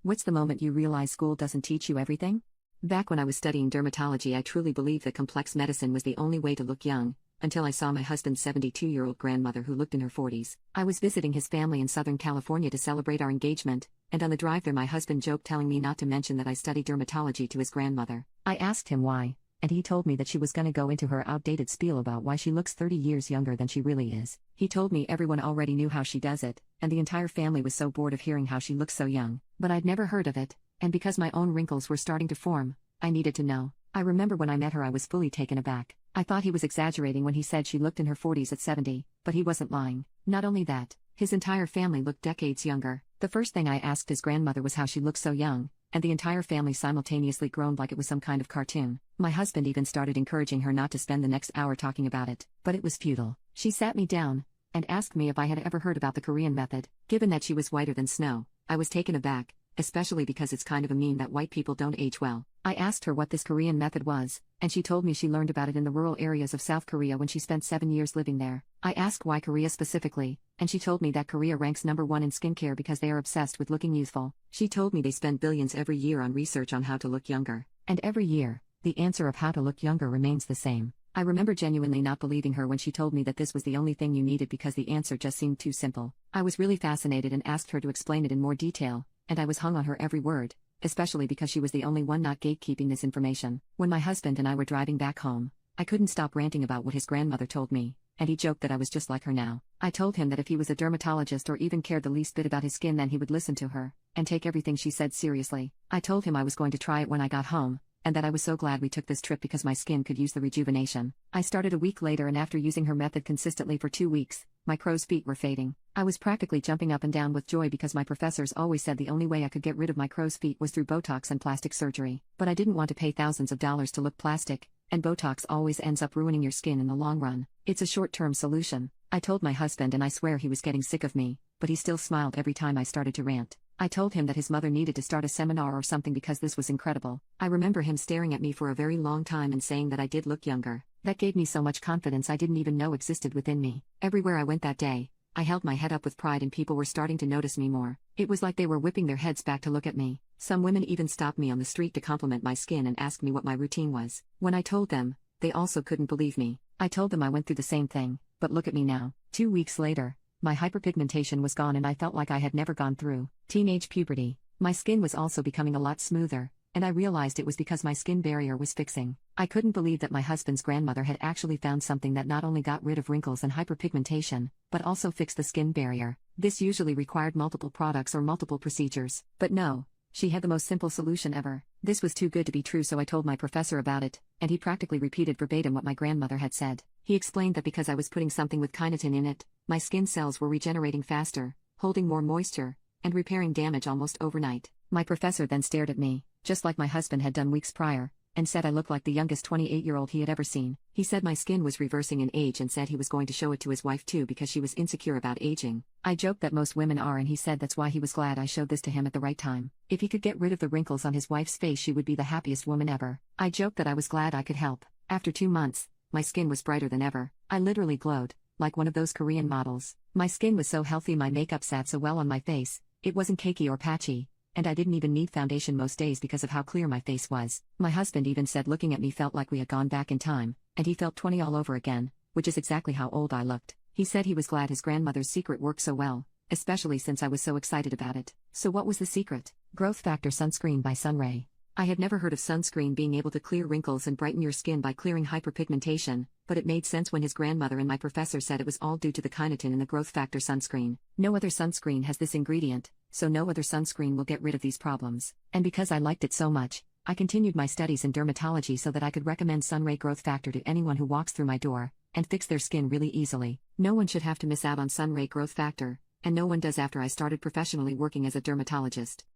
What's the moment you realize school doesn't teach you everything? Back when I was studying dermatology, I truly believed that complex medicine was the only way to look young, until I saw my husband's 72-year-old grandmother who looked in her 40s. I was visiting his family in Southern California to celebrate our engagement, and on the drive there my husband joked telling me not to mention that I studied dermatology to his grandmother. I asked him why, and he told me that she was gonna go into her outdated spiel about why she looks 30 years younger than she really is. He told me everyone already knew how she does it, and the entire family was so bored of hearing how she looks so young. But I'd never heard of it, and because my own wrinkles were starting to form, I needed to know. I remember when I met her I was fully taken aback. I thought he was exaggerating when he said she looked in her 40s at 70, but he wasn't lying. Not only that, his entire family looked decades younger. The first thing I asked his grandmother was how she looked so young, and the entire family simultaneously groaned like it was some kind of cartoon. My husband even started encouraging her not to spend the next hour talking about it, but it was futile. She sat me down and asked me if I had ever heard about the Korean method. Given that she was whiter than snow, I was taken aback, especially because it's kind of a meme that white people don't age well. I asked her what this Korean method was, and she told me she learned about it in the rural areas of South Korea when she spent 7 years living there. I asked why Korea specifically, and she told me that Korea ranks #1 in skincare because they are obsessed with looking youthful. She told me they spend billions every year on research on how to look younger. And every year, the answer of how to look younger remains the same. I remember genuinely not believing her when she told me that this was the only thing you needed because the answer just seemed too simple. I was really fascinated and asked her to explain it in more detail, and I was hung on her every word, especially because she was the only one not gatekeeping this information. When my husband and I were driving back home, I couldn't stop ranting about what his grandmother told me, and he joked that I was just like her now. I told him that if he was a dermatologist or even cared the least bit about his skin, then he would listen to her and take everything she said seriously. I told him I was going to try it when I got home, and that I was so glad we took this trip because my skin could use the rejuvenation. I started a week later, and after using her method consistently for 2 weeks, my crow's feet were fading. I was practically jumping up and down with joy because my professors always said the only way I could get rid of my crow's feet was through Botox and plastic surgery. But I didn't want to pay thousands of dollars to look plastic, and Botox always ends up ruining your skin in the long run. It's a short-term solution. I told my husband, and I swear he was getting sick of me, but he still smiled every time I started to rant. I told him that his mother needed to start a seminar or something because this was incredible. I remember him staring at me for a very long time and saying that I did look younger. That gave me so much confidence I didn't even know existed within me. Everywhere I went that day, I held my head up with pride, and people were starting to notice me more. It was like they were whipping their heads back to look at me. Some women even stopped me on the street to compliment my skin and ask me what my routine was. When I told them, they also couldn't believe me. I told them I went through the same thing, but look at me now. 2 weeks later, my hyperpigmentation was gone and I felt like I had never gone through teenage puberty. My skin was also becoming a lot smoother, and I realized it was because my skin barrier was fixing. I couldn't believe that my husband's grandmother had actually found something that not only got rid of wrinkles and hyperpigmentation, but also fixed the skin barrier. This usually required multiple products or multiple procedures. But no, she had the most simple solution ever. This was too good to be true, so I told my professor about it, and he practically repeated verbatim what my grandmother had said. He explained that because I was putting something with kynotin in it, my skin cells were regenerating faster, holding more moisture, and repairing damage almost overnight. My professor then stared at me, just like my husband had done weeks prior, and said I looked like the youngest 28-year-old he had ever seen. He said my skin was reversing in age and said he was going to show it to his wife too because she was insecure about aging. I joked that most women are, and he said that's why he was glad I showed this to him at the right time. If he could get rid of the wrinkles on his wife's face, she would be the happiest woman ever. I joked that I was glad I could help. After 2 months, my skin was brighter than ever. I literally glowed, like one of those Korean models. My skin was so healthy, my makeup sat so well on my face, it wasn't cakey or patchy, and I didn't even need foundation most days because of how clear my face was. My husband even said looking at me felt like we had gone back in time, and he felt 20 all over again, which is exactly how old I looked. He said he was glad his grandmother's secret worked so well, especially since I was so excited about it. So what was the secret? Growth Factor Sunscreen by Sunray. I had never heard of sunscreen being able to clear wrinkles and brighten your skin by clearing hyperpigmentation, but it made sense when his grandmother and my professor said it was all due to the kynotin in the Growth Factor sunscreen. No other sunscreen has this ingredient, so no other sunscreen will get rid of these problems. And because I liked it so much, I continued my studies in dermatology so that I could recommend Sunray Growth Factor to anyone who walks through my door, and fix their skin really easily. No one should have to miss out on Sunray Growth Factor, and no one does after I started professionally working as a dermatologist.